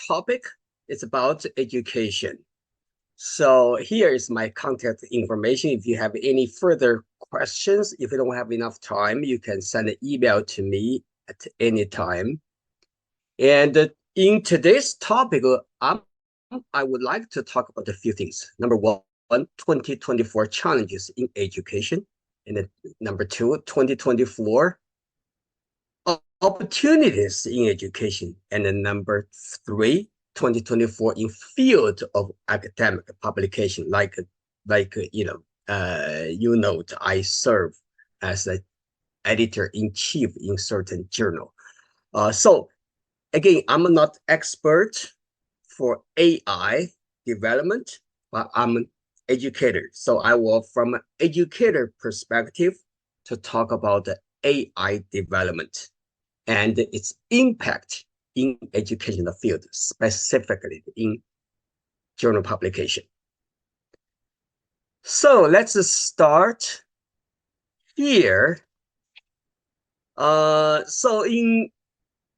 topic is about education. So here is my contact information. If you have any further questions, if you don't have enough time, you can send an email to me at any time. And in today's topic, I would like to talk about a few things. Number one, 2024 challenges in education. And then number two, 2024 opportunities in education. And then number three, 2024 in field of academic publication, like I serve as an editor-in-chief in certain journal. So again, I'm not expert for AI development, but I'm an educator. So I will, from an educator perspective, to talk about the AI development and its impact in educational field, specifically in journal publication. So let's start here. So in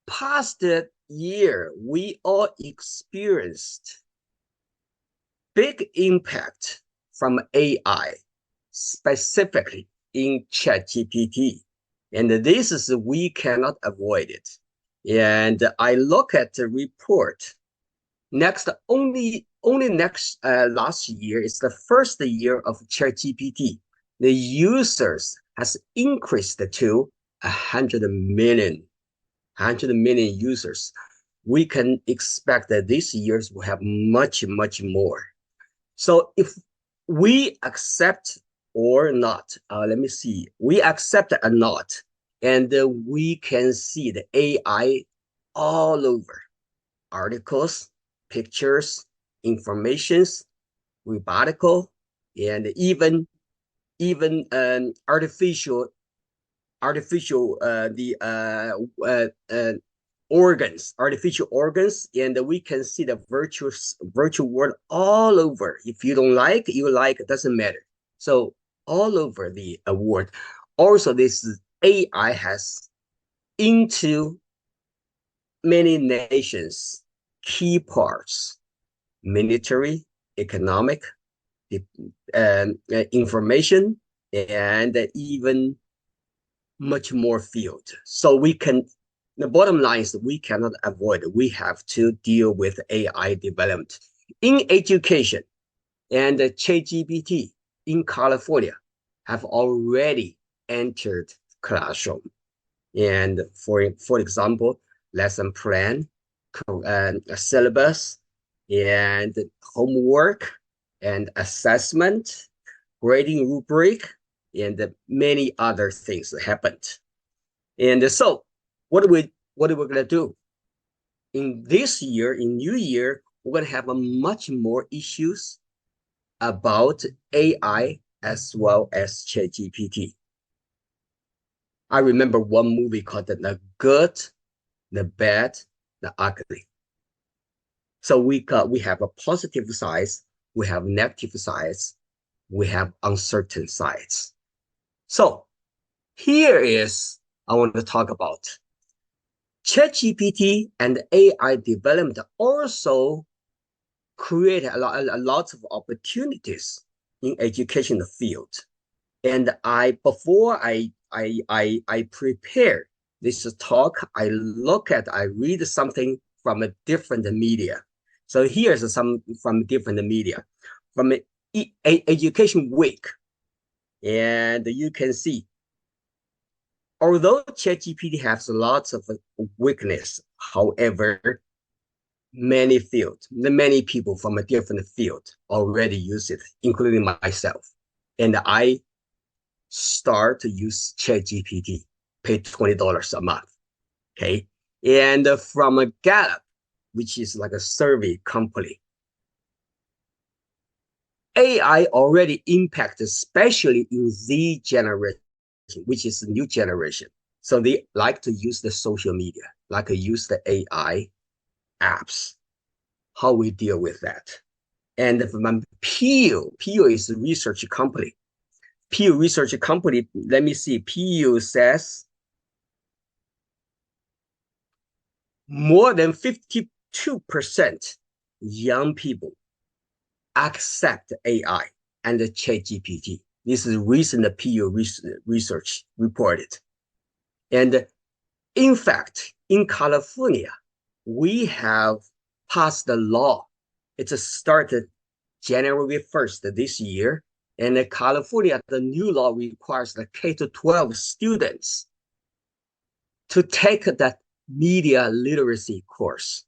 past year, we all experienced big impact from AI, specifically in ChatGPT. And this is, we cannot avoid it. And I look at the report. Last year is the first year of ChatGPT. The users has increased to 100 million users. We can expect that this year will have much more. So if we accept or not, let me see, we accept or not, and we can see the AI all over, articles, pictures, informations, rebuttal, and even artificial artificial organs, and we can see the virtual world all over. If you don't like, you like, it doesn't matter. So all over the world. Also, this AI has into many nations key parts: military, economic, information, and even much more field. So we can, the bottom line is we cannot avoid it. We have to deal with AI development in education. And ChatGPT in California have already entered classroom. And for example, lesson plan, syllabus, and homework, and assessment, grading rubric, and many other things happened. And so what are we gonna do? In this year, in new year, we're gonna have a much more issues about AI as well as ChatGPT. I remember one movie called The Good, the Bad, the Ugly. So we have a positive side, we have negative sides, we have uncertain sides. So here is, I want to talk about ChatGPT and AI development also create a lot of opportunities in educational field. And before I prepare this talk, I read something from a different media. So here's some from different media, from Education Week. And you can see, although ChatGPT has lots of weakness, however, many people from a different field already use it, including myself. And I start to use ChatGPT, pay $20 a month. Okay. And from a Gallup, which is like a survey company, AI already impacted, especially in Z generation, which is the new generation. So they like to use the social media, like to use the AI apps. How we deal with that. And from Pew is a research company. Pew Research Company, let me see, Pew says more than 50% 2% young people accept AI and the ChatGPT. This is recent Pew research reported. And in fact, in California, we have passed the law. It started January 1st this year. And in California, the new law requires the K-12 students to take that media literacy course,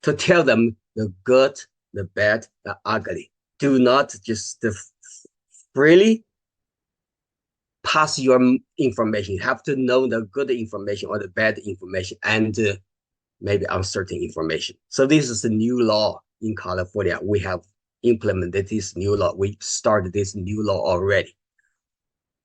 to tell them the good, the bad, the ugly. Do not just freely pass your information. You have to know the good information or the bad information and maybe uncertain information. So this is a new law in California. We have implemented this new law. We started this new law already.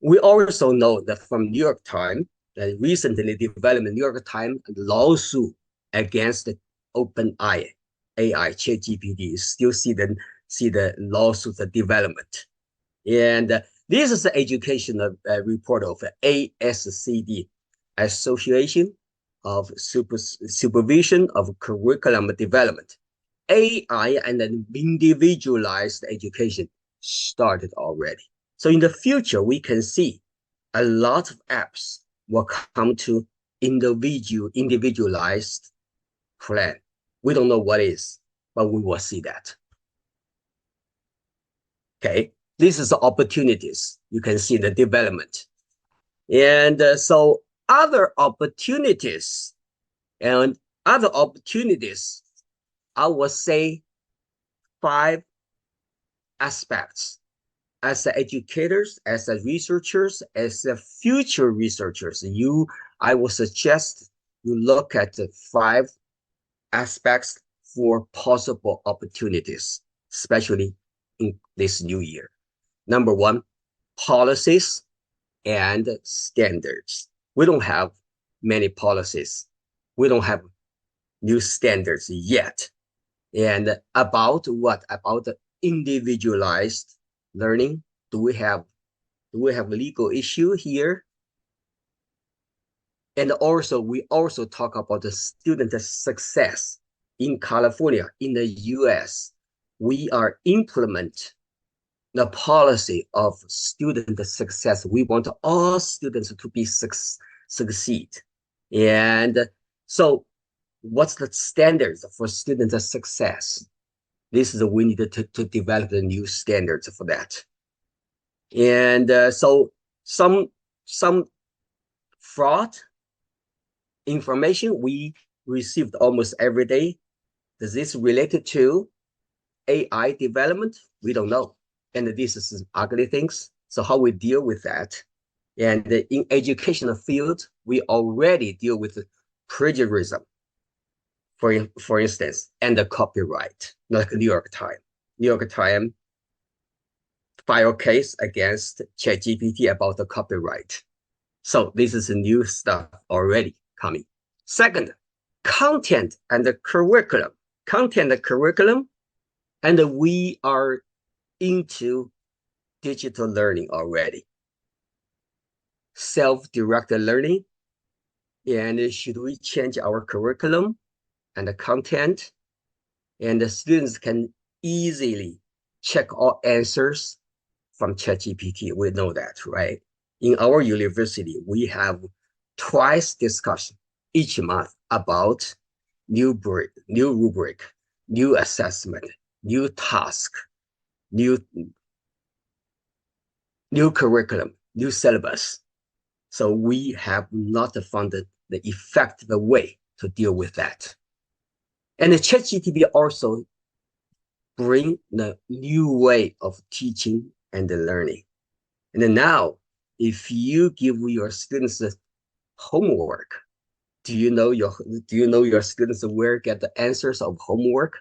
We also know that from New York Times, that recently developed New York Times lawsuit against the OpenAI, ChatGPT. Still see the lawsuit development. And this is the educational report of ASCD, Association of Supervision of Curriculum Development. AI and then individualized education started already. So in the future, we can see a lot of apps will come to individualized plan. We don't know what is, but we will see that. Okay, this is the opportunities. You can see the development. And so other opportunities, I will say 5 aspects. As educators, as researchers, as future researchers, I will suggest you look at the 5 aspects for possible opportunities, especially in this new year. Number 1, policies and standards. We don't have many policies. We don't have new standards yet. And about what? About the individualized learning. Do we have legal issue here? And also, we also talk about the student success in California, in the US. We are implement the policy of student success. We want all students to be succeed. And so what's the standards for student success? This is we need to develop the new standards for that. And so some fraud information we received almost every day. Is this related to AI development? We don't know. And this is ugly things. So how we deal with that? And in educational field, we already deal with plagiarism, for instance, and the copyright, like New York Times. New York Times filed case against ChatGPT about the copyright. So this is new stuff already coming. Second, content and the curriculum. Content and curriculum, and we are into digital learning already. Self-directed learning. And should we change our curriculum and the content? And the students can easily check all answers from ChatGPT. We know that, right? In our university, we have twice discussion each month about new rubric, new assessment, new task, new curriculum, new syllabus. So we have not found the effective way to deal with that. And the ChatGPT also bring the new way of teaching and the learning. And then now, if you give your students homework, do you know your students will get the answers of homework?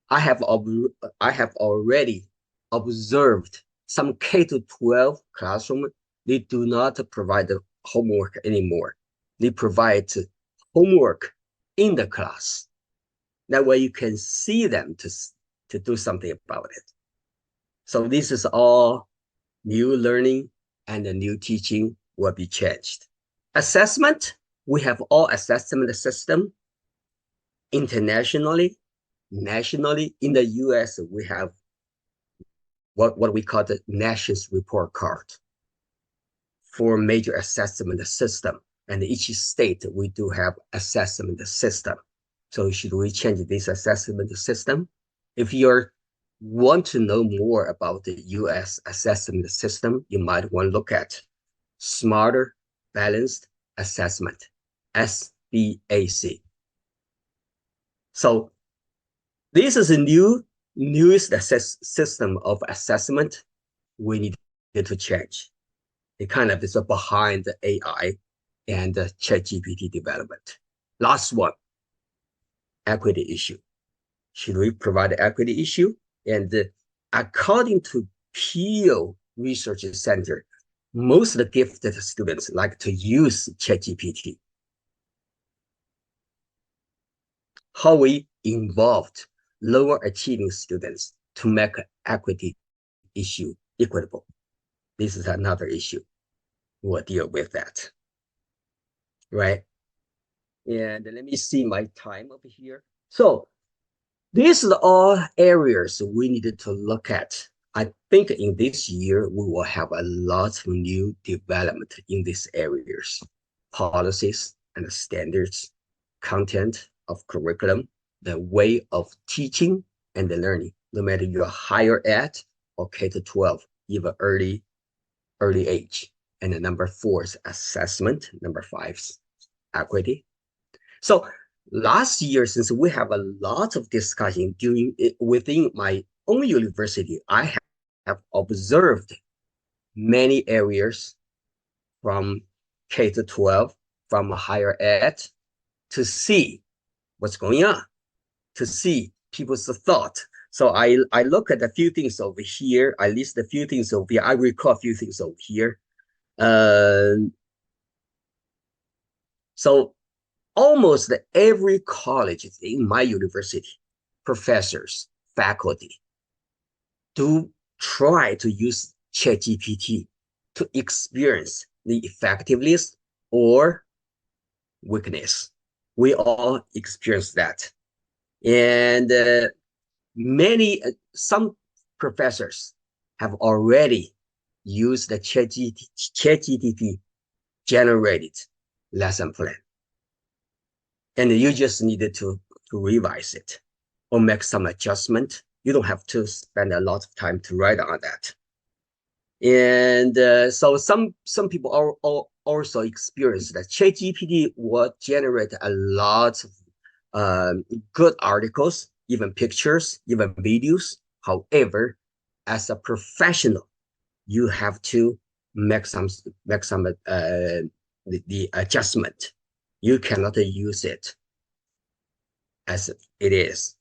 I have already observed some K-12 classroom, they do not provide the homework anymore. They provide homework in the class. That way you can see them to do something about it. So this is all new learning and the new teaching will be changed. Assessment, we have all assessment system. internationally, nationally, in the US, we have what we call the Nations Report Card for major assessment system. And each state, we do have assessment system. So should we change this assessment system? If you want to know more about the US assessment system, you might want to look at Smarter Balanced Assessment, SBAC. So this is a newest system of assessment we need to change. It kind of is behind the AI and the ChatGPT development. Last one, equity issue. Should we provide equity issue? And according to Peel Research Center, most of the gifted students like to use ChatGPT. How we involved lower achieving students to make equity issue equitable. This is another issue. We'll deal with that, right? And let me see my time over here. So these are all areas we needed to look at. I think in this year, we will have a lot of new development in these areas, policies and standards, content of curriculum, the way of teaching and the learning, no matter you're higher ed or K-12, even early age. And the number 4 is assessment. Number 5 is equity. So last year, since we have a lot of discussion within my own university, I have observed many areas from K-12, from higher ed, to see what's going on, to see people's thought. So I look at a few things over here. I list a few things over here. I recall a few things over here. So almost every college in my university, professors, faculty, do try to use ChatGPT to experience the effectiveness or weakness. We all experience that. And some professors have already used the ChatGPT generated lesson plan. And you just needed to revise it or make some adjustment. You don't have to spend a lot of time to write on that. And so some people also experience that ChatGPT will generate a lot of good articles, even pictures, even videos. However, as a professional, you have to make some the adjustment. You cannot use it as it is.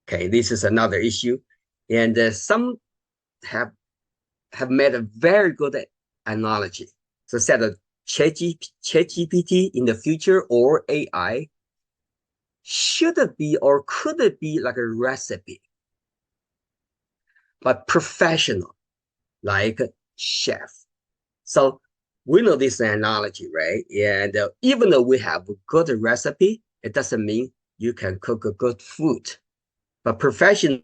Okay, this is another issue. And some have made a very good analogy. So said that ChatGPT in the future or AI should it be or could it be like a recipe, but professional, like a chef. So we know this analogy, right? And even though we have a good recipe, it doesn't mean you can cook a good food. But professional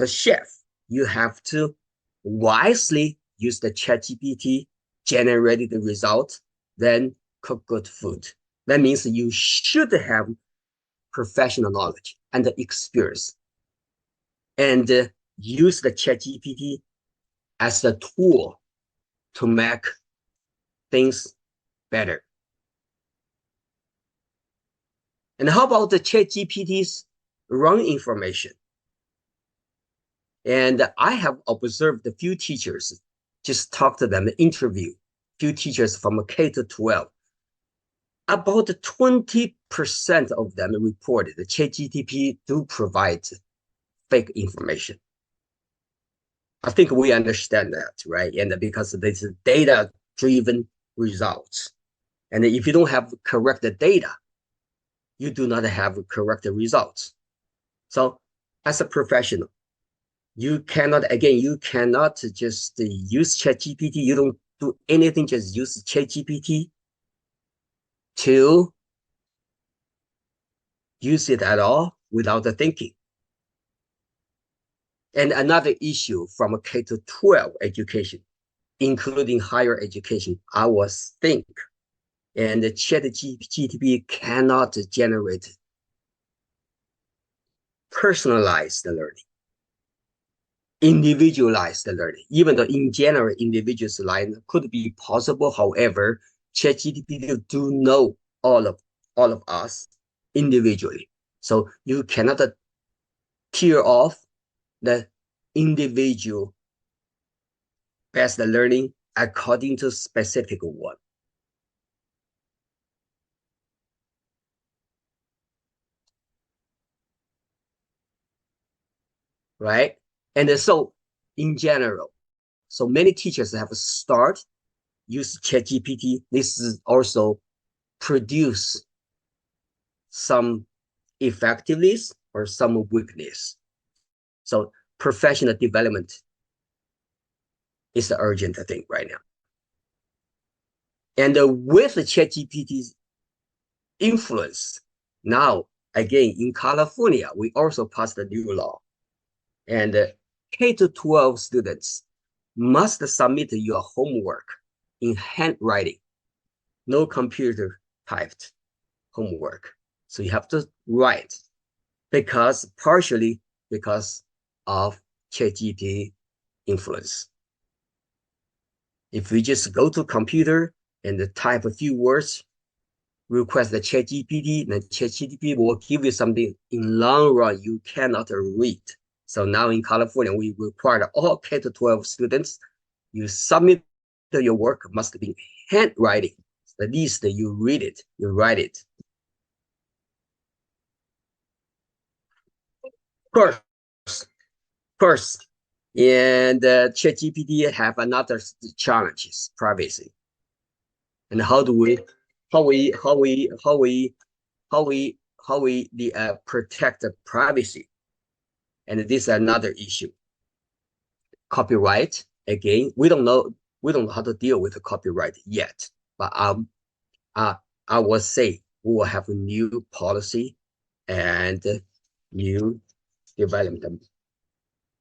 chef, you have to wisely use the ChatGPT, generate the result, then cook good food. That means you should have professional knowledge and experience, and use the ChatGPT as a tool to make things better. And how about the ChatGPT's wrong information? And I have observed a few teachers, just talk to them, interview a few teachers from K-12. About 20% of them reported the ChatGPT do provide fake information. I think we understand that, right? And because this is data-driven results. And if you don't have correct data, you do not have correct results. So as a professional, you cannot just use ChatGPT. You don't do anything, just use ChatGPT to use it at all without thinking. And another issue from a K-12 education, including higher education, I was think, and the ChatGPT cannot generate personalized learning, individualized learning, even though in general, individuals learning could be possible. However, ChatGPT do know all of us individually. So you cannot tear off the individual best learning according to specific one. Right? And so in general, so many teachers have start use ChatGPT. This is also produce some effectiveness or some weakness. So professional development is the urgent thing right now. And with the ChatGPT's influence, now again in California, we also passed a new law, and K-12 students must submit your homework in handwriting, no computer typed homework. So you have to write partially because of ChatGPT influence. If we just go to computer and type a few words, request the ChatGPT, then ChatGPT will give you something in long run you cannot read. So now in California, we require all K-12 students, you submit your work must be handwriting. At least you read it, you write it. Of course. And ChatGPT have another challenges, privacy. And how do we protect the privacy? And this is another issue. Copyright, again, we don't know how to deal with the copyright yet, but I will say we will have a new policy and new development.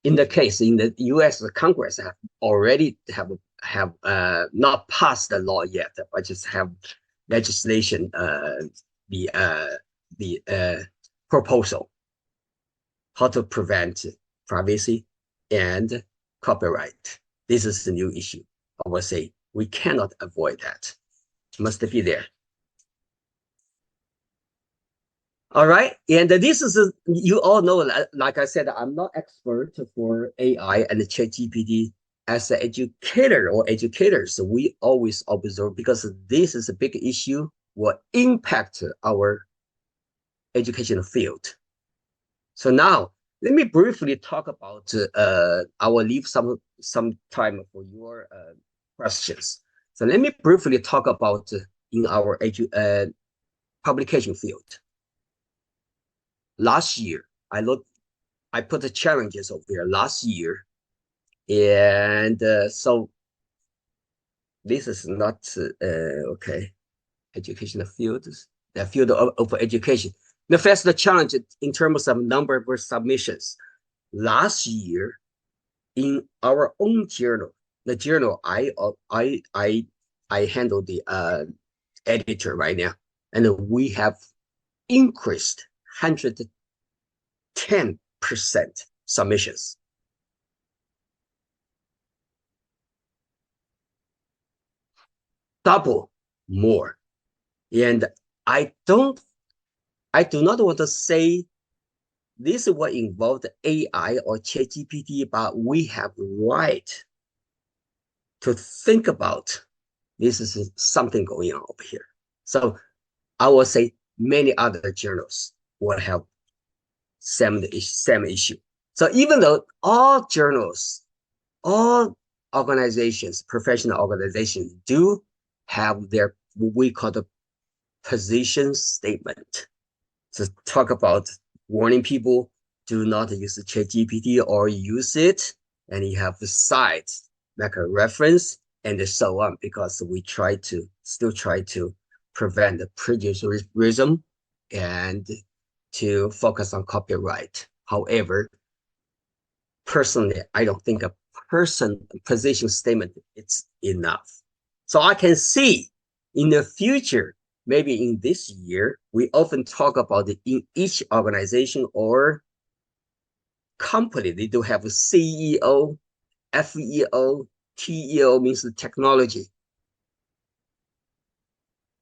In the case in the U.S. the Congress have already have not passed the law yet, but just have legislation the proposal how to prevent privacy and copyright. This is the new issue. I will say we cannot avoid that. It must be there. All right, and this is you all know. Like I said, I'm not expert for AI and ChatGPT. As an educator or educators, we always observe because this is a big issue will impact our educational field. So now let me briefly talk about. I will leave some time for your questions. So let me briefly talk about in our publication field. Last year, I put the challenges over there last year, and so this is not okay. Educational fields, the field of education. The first challenge in terms of number of submissions. Last year, in our own journal, the journal I handle the editor right now, and we have increased 110% submissions. Double more. And I do not want to say this will involve the AI or ChatGPT, but we have right to think about this is something going on over here. So I will say many other journals will have same issue. So even though all journals, all organizations, professional organizations do have their what we call the position statement to talk about warning people do not use the ChatGPT or use it, and you have the site like a reference and so on, because we still try to prevent the plagiarism and to focus on copyright. However, personally, I don't think a position statement is enough. So I can see in the future, maybe in this year, we often talk about in each organization or company, they do have a CEO, FEO, TEO means the technology,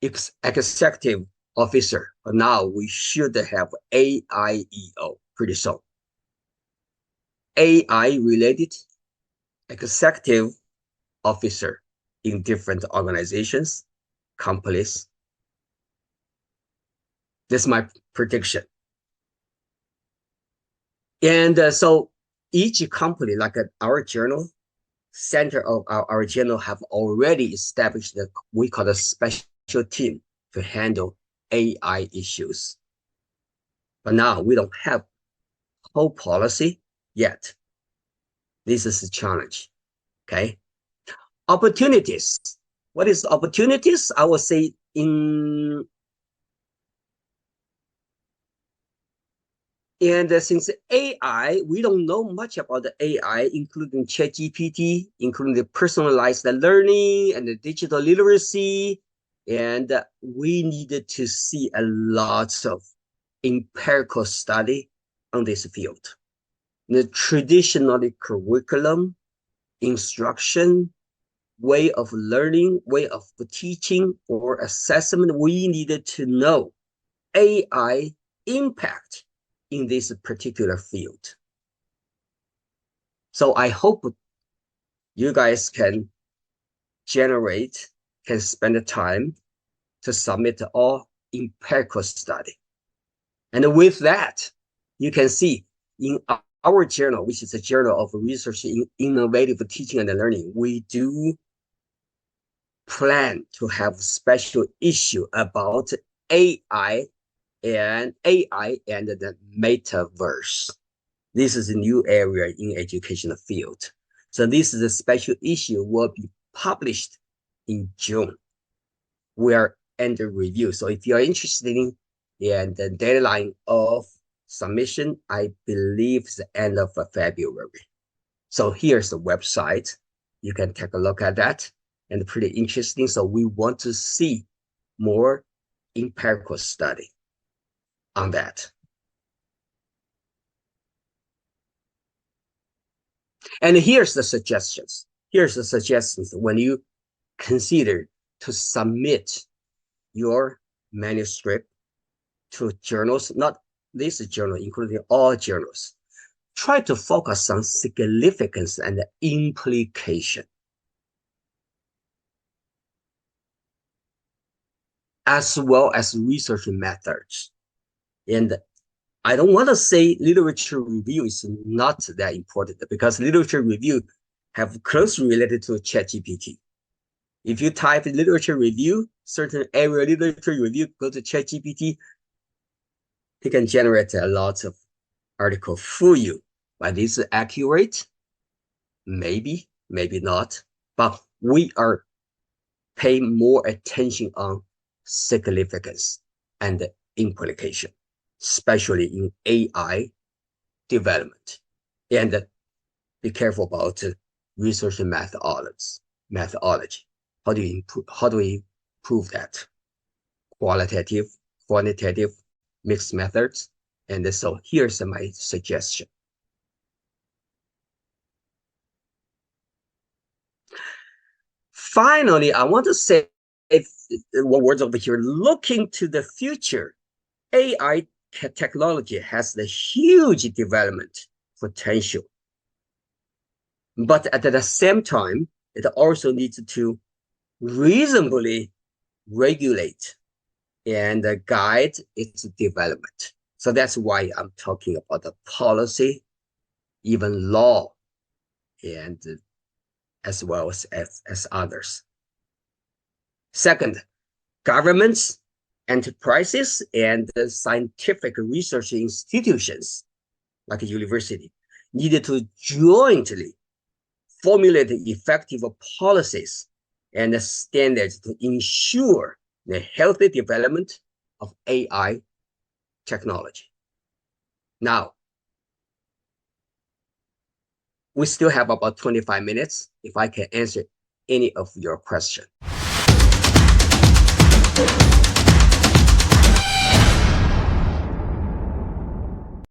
executive officer. But now we should have AIEO pretty soon. AI related executive officer in different organizations, companies. This is my prediction. And so each company, like our journal, center of our journal have already established that we call a special team to handle AI issues. But now we don't have whole policy yet. This is a challenge. Okay. Opportunities. What is opportunities? I would say since AI, we don't know much about the AI, including ChatGPT, including the personalized learning and the digital literacy. And we needed to see a lot of empirical study on this field. The traditional curriculum, instruction, way of learning, way of teaching, or assessment, we needed to know AI impact in this particular field. So I hope you guys can spend the time to submit all empirical study. And with that, you can see in our journal, which is a journal of research in innovative teaching and learning, we do plan to have special issue about AI and the metaverse. This is a new area in educational field. So this is a special issue will be published in June. We are under review. So if you are interested in the deadline of submission, I believe is the end of February. So here's the website. You can take a look at that and pretty interesting. So we want to see more empirical study on that. And here's the suggestions. Here's the suggestions when you consider to submit your manuscript to journals, not this journal, including all journals. Try to focus on significance and implication, as well as research methods. And I don't want to say literature review is not that important because literature review have closely related to ChatGPT. If you type literature review, certain area literature review, go to ChatGPT, it can generate a lot of article for you. But is it accurate? Maybe, maybe not. But we are paying more attention on significance and implication, especially in AI development. And be careful about research methodology. How do we prove that? Qualitative, quantitative, mixed methods. And so here's my suggestion. Finally, I want to say one word over here, looking to the future, AI technology has the huge development potential. But at the same time, it also needs to reasonably regulate and guide its development. So that's why I'm talking about the policy, even law, and as well as others. Second, governments, enterprises, and scientific research institutions, like a university, needed to jointly formulate effective policies and standards to ensure the healthy development of AI technology. Now, we still have about 25 minutes if I can answer any of your questions.